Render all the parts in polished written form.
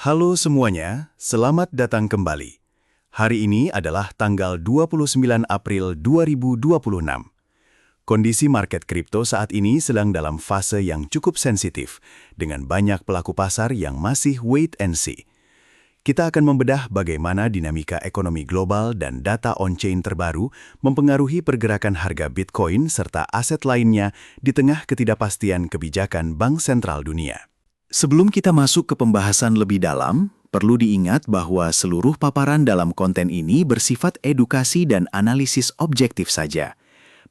Halo semuanya, selamat datang kembali. Hari ini adalah tanggal 29 April 2026. Kondisi market kripto saat ini sedang dalam fase yang cukup sensitif, dengan banyak pelaku pasar yang masih wait and see. Kita akan membedah bagaimana dinamika ekonomi global dan data on-chain terbaru mempengaruhi pergerakan harga Bitcoin serta aset lainnya di tengah ketidakpastian kebijakan Bank Sentral Dunia. Sebelum kita masuk ke pembahasan lebih dalam, perlu diingat bahwa seluruh paparan dalam konten ini bersifat edukasi dan analisis objektif saja.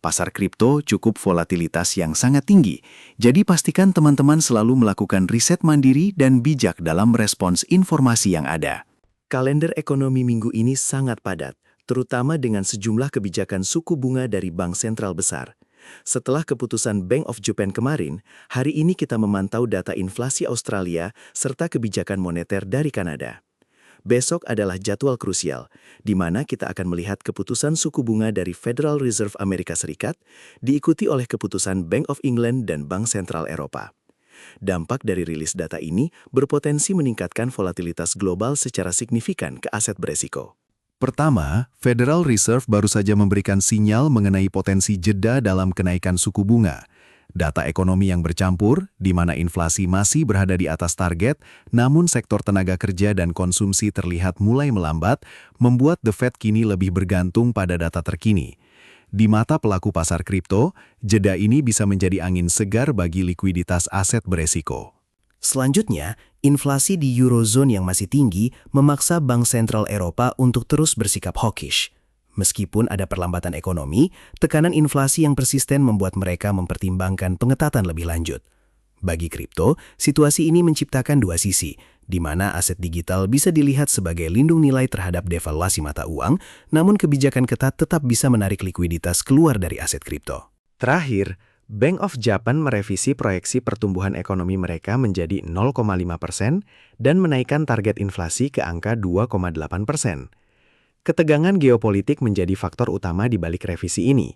Pasar kripto cukup volatilitas yang sangat tinggi, jadi pastikan teman-teman selalu melakukan riset mandiri dan bijak dalam respons informasi yang ada. Kalender ekonomi minggu ini sangat padat, terutama dengan sejumlah kebijakan suku bunga dari bank sentral besar. Setelah keputusan Bank of Japan kemarin, hari ini kita memantau data inflasi Australia serta kebijakan moneter dari Kanada. Besok adalah jadwal krusial, di mana kita akan melihat keputusan suku bunga dari Federal Reserve Amerika Serikat, diikuti oleh keputusan Bank of England dan Bank Sentral Eropa. Dampak dari rilis data ini berpotensi meningkatkan volatilitas global secara signifikan ke aset beresiko. Pertama, Federal Reserve baru saja memberikan sinyal mengenai potensi jeda dalam kenaikan suku bunga. Data ekonomi yang bercampur, di mana inflasi masih berada di atas target, namun sektor tenaga kerja dan konsumsi terlihat mulai melambat, membuat The Fed kini lebih bergantung pada data terkini. Di mata pelaku pasar kripto, jeda ini bisa menjadi angin segar bagi likuiditas aset beresiko. Selanjutnya, inflasi di Eurozone yang masih tinggi memaksa Bank Sentral Eropa untuk terus bersikap hawkish. Meskipun ada perlambatan ekonomi, tekanan inflasi yang persisten membuat mereka mempertimbangkan pengetatan lebih lanjut. Bagi kripto, situasi ini menciptakan dua sisi, di mana aset digital bisa dilihat sebagai lindung nilai terhadap devaluasi mata uang, namun kebijakan ketat tetap bisa menarik likuiditas keluar dari aset kripto. Terakhir, Bank of Japan merevisi proyeksi pertumbuhan ekonomi mereka menjadi 0,5% dan menaikkan target inflasi ke angka 2,8%. Ketegangan geopolitik menjadi faktor utama di balik revisi ini.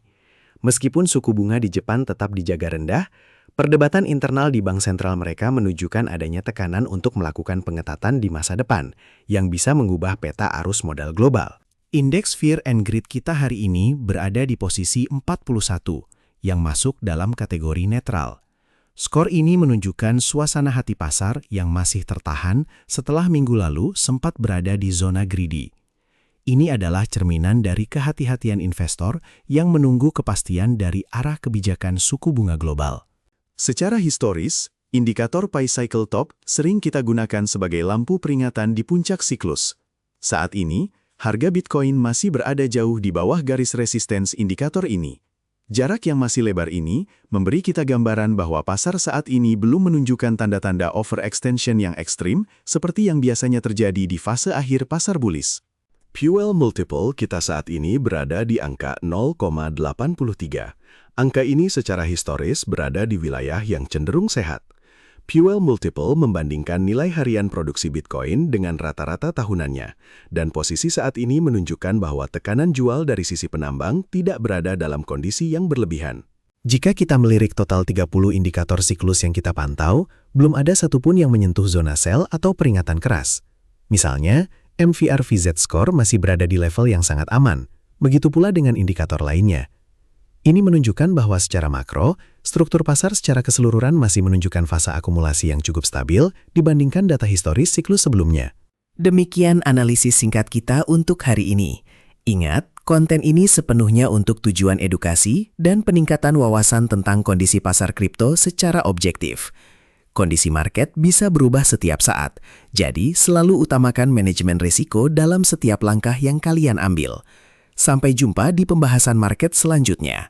Meskipun suku bunga di Jepang tetap dijaga rendah, perdebatan internal di bank sentral mereka menunjukkan adanya tekanan untuk melakukan pengetatan di masa depan, yang bisa mengubah peta arus modal global. Indeks Fear and Greed kita hari ini berada di posisi 41, yang masuk dalam kategori netral. Skor ini menunjukkan suasana hati pasar yang masih tertahan setelah minggu lalu sempat berada di zona greedy. Ini adalah cerminan dari kehati-hatian investor yang menunggu kepastian dari arah kebijakan suku bunga global. Secara historis, indikator Pi Cycle Top sering kita gunakan sebagai lampu peringatan di puncak siklus. Saat ini, harga Bitcoin masih berada jauh di bawah garis resistance indikator ini. Jarak yang masih lebar ini memberi kita gambaran bahwa pasar saat ini belum menunjukkan tanda-tanda overextension yang ekstrim seperti yang biasanya terjadi di fase akhir pasar bullish. Fuel multiple kita saat ini berada di angka 0,83. Angka ini secara historis berada di wilayah yang cenderung sehat. Fuel multiple membandingkan nilai harian produksi Bitcoin dengan rata-rata tahunannya, dan posisi saat ini menunjukkan bahwa tekanan jual dari sisi penambang tidak berada dalam kondisi yang berlebihan. Jika kita melirik total 30 indikator siklus yang kita pantau, belum ada satupun yang menyentuh zona sell atau peringatan keras. Misalnya, MVRVZ score masih berada di level yang sangat aman, begitu pula dengan indikator lainnya. Ini menunjukkan bahwa secara makro, struktur pasar secara keseluruhan masih menunjukkan fase akumulasi yang cukup stabil dibandingkan data historis siklus sebelumnya. Demikian analisis singkat kita untuk hari ini. Ingat, konten ini sepenuhnya untuk tujuan edukasi dan peningkatan wawasan tentang kondisi pasar kripto secara objektif. Kondisi market bisa berubah setiap saat, jadi selalu utamakan manajemen risiko dalam setiap langkah yang kalian ambil. Sampai jumpa di pembahasan market selanjutnya.